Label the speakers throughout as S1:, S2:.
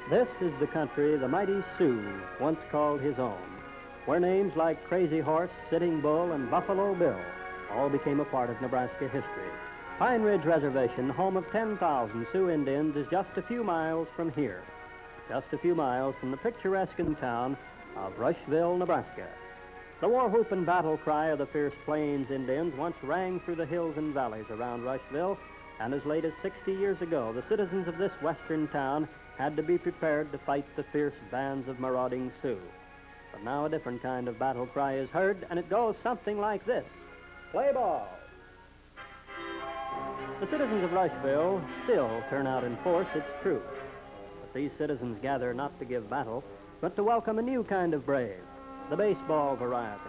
S1: This is the country the mighty Sioux once called his own, where names like Crazy Horse, Sitting Bull, and Buffalo Bill all became a part of Nebraska history. Pine Ridge Reservation, home of 10,000 Sioux Indians, is just a few miles from here, just a few miles from the picturesque town of Rushville, Nebraska. The war whoop and battle cry of the fierce Plains Indians once rang through the hills and valleys around Rushville, and as late as 60 years ago, the citizens of this western town had to be prepared to fight the fierce bands of marauding Sioux. But now a different kind of battle cry is heard, and it goes something like this: play ball. The citizens of Rushville still turn out in force, it's true. But these citizens gather not to give battle, but to welcome a new kind of brave, the baseball variety.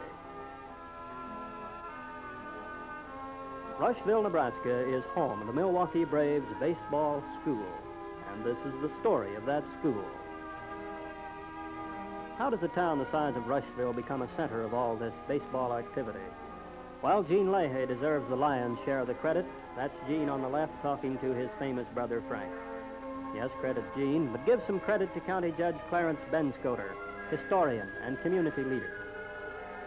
S1: Rushville, Nebraska is home of the Milwaukee Braves Baseball School, and this is the story of that school. How does a town the size of Rushville become a center of all this baseball activity? While Gene Leahy deserves the lion's share of the credit, that's Gene on the left talking to his famous brother Frank. Yes, credit Gene, but give some credit to County Judge Clarence Benscoter, historian and community leader.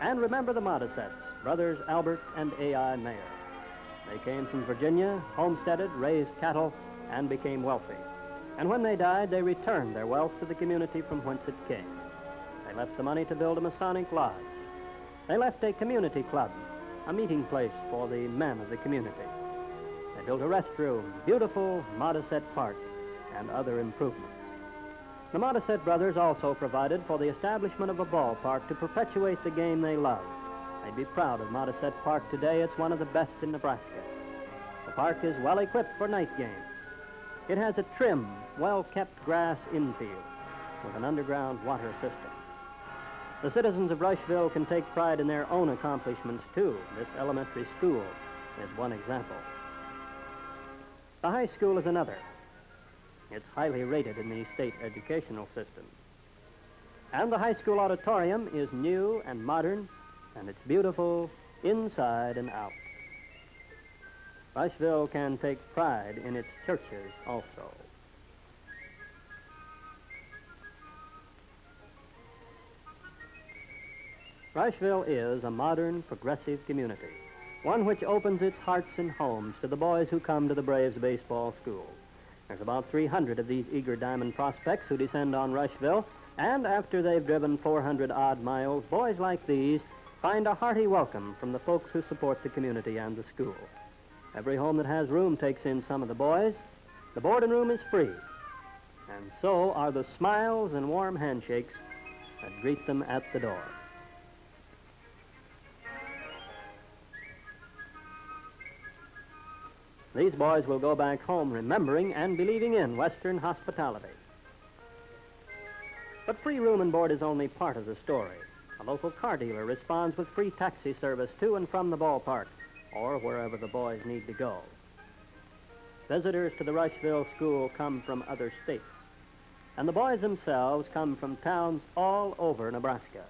S1: And remember the Modisets, brothers Albert and A.I. Mayer. They came from Virginia, homesteaded, raised cattle, and became wealthy. And when they died, they returned their wealth to the community from whence it came. They left the money to build a Masonic lodge. They left a community club, a meeting place for the men of the community. They built a restroom, beautiful Modiset Park, and other improvements. The Modiset brothers also provided for the establishment of a ballpark to perpetuate the game they loved. They'd be proud of Modiset Park today. It's one of the best in Nebraska. The park is well equipped for night games. It has a trim, well-kept grass infield with an underground water system. The citizens of Rushville can take pride in their own accomplishments, too. This elementary school is one example. The high school is another. It's highly rated in the state educational system. And the high school auditorium is new and modern, and it's beautiful inside and out. Rushville can take pride in its churches also. Rushville is a modern, progressive community, one which opens its hearts and homes to the boys who come to the Braves baseball school. There's about 300 of these eager diamond prospects who descend on Rushville, and after they've driven 400-odd miles, boys like these find a hearty welcome from the folks who support the community and the school. Every home that has room takes in some of the boys. The board and room is free, and so are the smiles and warm handshakes that greet them at the door. These boys will go back home remembering and believing in Western hospitality. But free room and board is only part of the story. A local car dealer responds with free taxi service to and from the ballpark, or wherever the boys need to go. Visitors to the Rushville school come from other states, and the boys themselves come from towns all over Nebraska.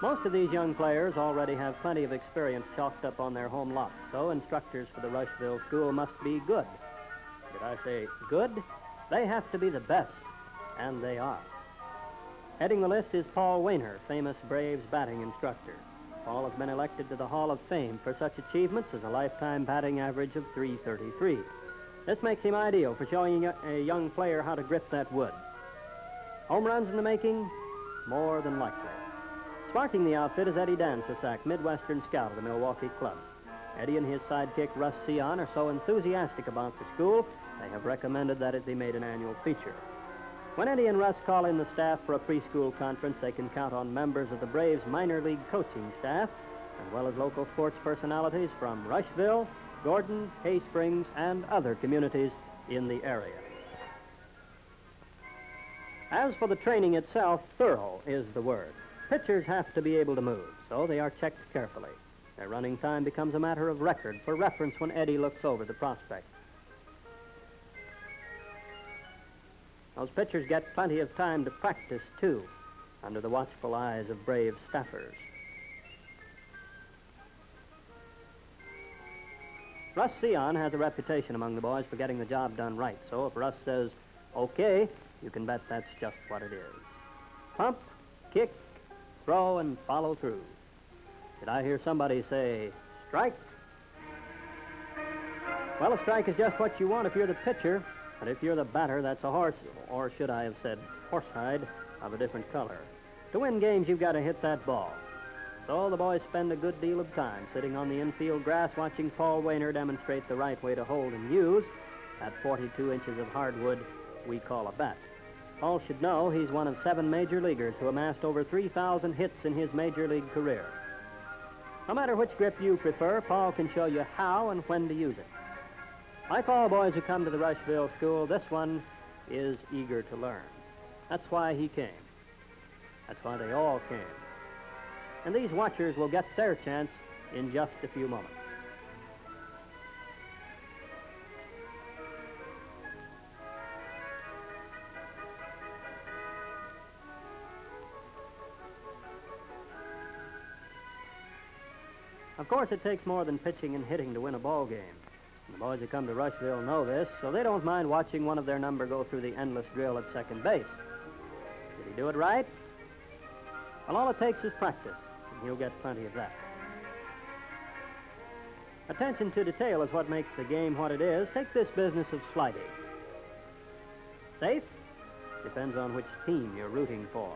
S1: Most of these young players already have plenty of experience chalked up on their home lots, so instructors for the Rushville school must be good. Did I say good? They have to be the best, and they are. Heading the list is Paul Weiner, famous Braves batting instructor. Paul has been elected to the Hall of Fame for such achievements as a lifetime batting average of .333. This makes him ideal for showing a young player how to grip that wood. Home runs in the making? More than likely. Sparking the outfit is Eddie Dansasak, Midwestern scout of the Milwaukee club. Eddie and his sidekick, Russ Sion, are so enthusiastic about the school, they have recommended that it be made an annual feature. When Eddie and Russ call in the staff for a preschool conference, they can count on members of the Braves minor league coaching staff, as well as local sports personalities from Rushville, Gordon, Hay Springs, and other communities in the area. As for the training itself, thorough is the word. Pitchers have to be able to move, so they are checked carefully. Their running time becomes a matter of record for reference when Eddie looks over the prospect. Those pitchers get plenty of time to practice, too, under the watchful eyes of brave staffers. Russ Sion has a reputation among the boys for getting the job done right, so if Russ says, okay, you can bet that's just what it is. Pump, kick, throw, and follow through. Did I hear somebody say, strike? Well, a strike is just what you want if you're the pitcher, but if you're the batter, that's a horse, or should I have said horsehide, of a different color. To win games, you've got to hit that ball. So the boys spend a good deal of time sitting on the infield grass watching Paul Wainer demonstrate the right way to hold and use that 42 inches of hardwood we call a bat. Paul should know he's one of 7 major leaguers who amassed over 3,000 hits in his major league career. No matter which grip you prefer, Paul can show you how and when to use it. Like all boys who come to the Rushville school, this one is eager to learn. That's why he came. That's why they all came. And these watchers will get their chance in just a few moments. Of course, it takes more than pitching and hitting to win a ball game. The boys who come to Rushville know this, so they don't mind watching one of their number go through the endless drill at second base. Did he do it right? Well, all it takes is practice, and he'll get plenty of that. Attention to detail is what makes the game what it is. Take this business of sliding. Safe? Depends on which team you're rooting for.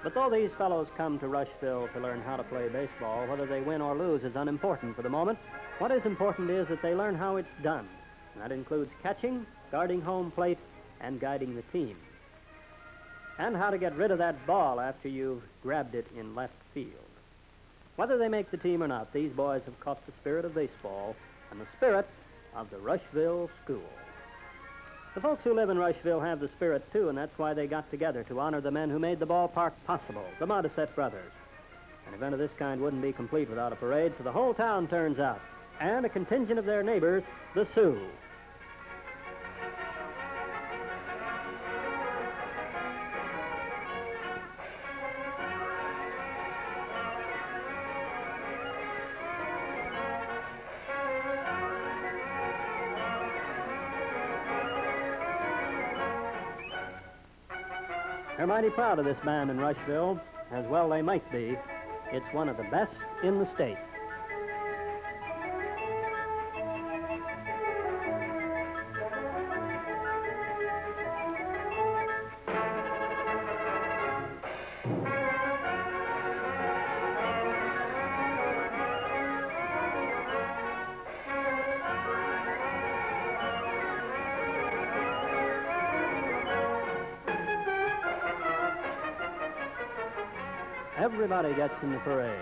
S1: But though these fellows come to Rushville to learn how to play baseball, whether they win or lose is unimportant for the moment. What is important is that they learn how it's done. And that includes catching, guarding home plate, and guiding the team. And how to get rid of that ball after you've grabbed it in left field. Whether they make the team or not, these boys have caught the spirit of baseball and the spirit of the Rushville School. The folks who live in Rushville have the spirit, too, and that's why they got together to honor the men who made the ballpark possible, the Modisette brothers. An event of this kind wouldn't be complete without a parade, so the whole town turns out, and a contingent of their neighbors, the Sioux. They're mighty proud of this band in Rushville, as well they might be. It's one of the best in the state. Everybody gets in the parade.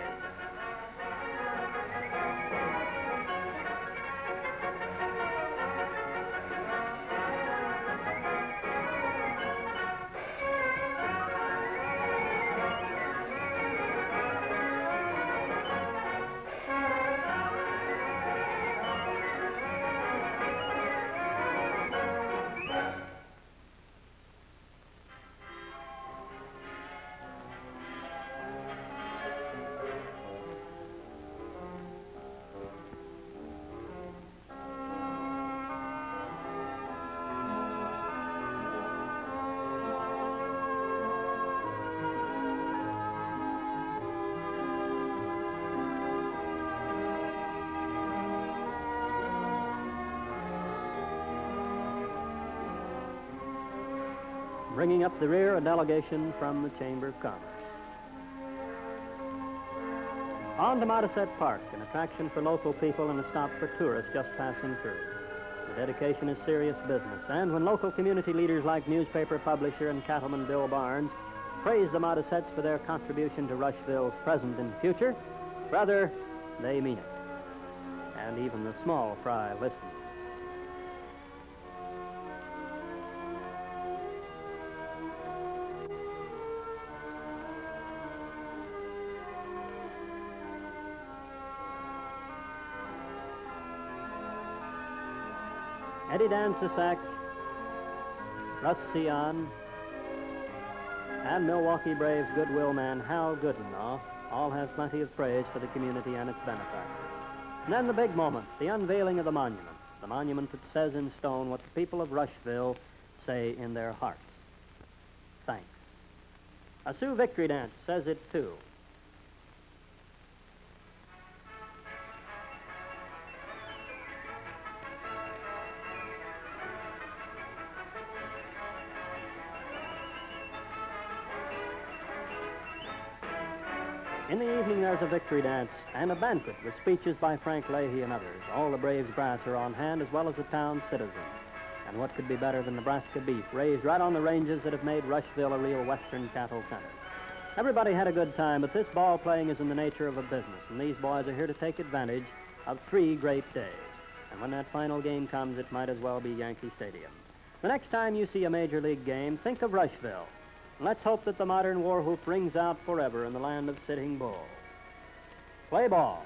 S1: Bringing up the rear, a delegation from the Chamber of Commerce. On to Modisette Park, an attraction for local people and a stop for tourists just passing through. The dedication is serious business, and when local community leaders like newspaper publisher and cattleman Bill Barnes praise the Modisettes for their contribution to Rushville's present and future, brother, they mean it. And even the small fry listen. Eddie Dan Sisak, Russ Sion, and Milwaukee Braves goodwill man Hal Goodenau all have plenty of praise for the community and its benefactors. And then the big moment, the unveiling of the monument that says in stone what the people of Rushville say in their hearts. Thanks. A Sioux victory dance says it, too. In the evening, there's a victory dance and a banquet with speeches by Frank Leahy and others. All the Braves brass are on hand, as well as the town's citizens. And what could be better than Nebraska beef, raised right on the ranges that have made Rushville a real western cattle center? Everybody had a good time, but this ball playing is in the nature of a business, and these boys are here to take advantage of 3 great days. And when that final game comes, it might as well be Yankee Stadium. The next time you see a Major League game, think of Rushville. Let's hope that the modern war whoop rings out forever in the land of Sitting Bull. Play ball.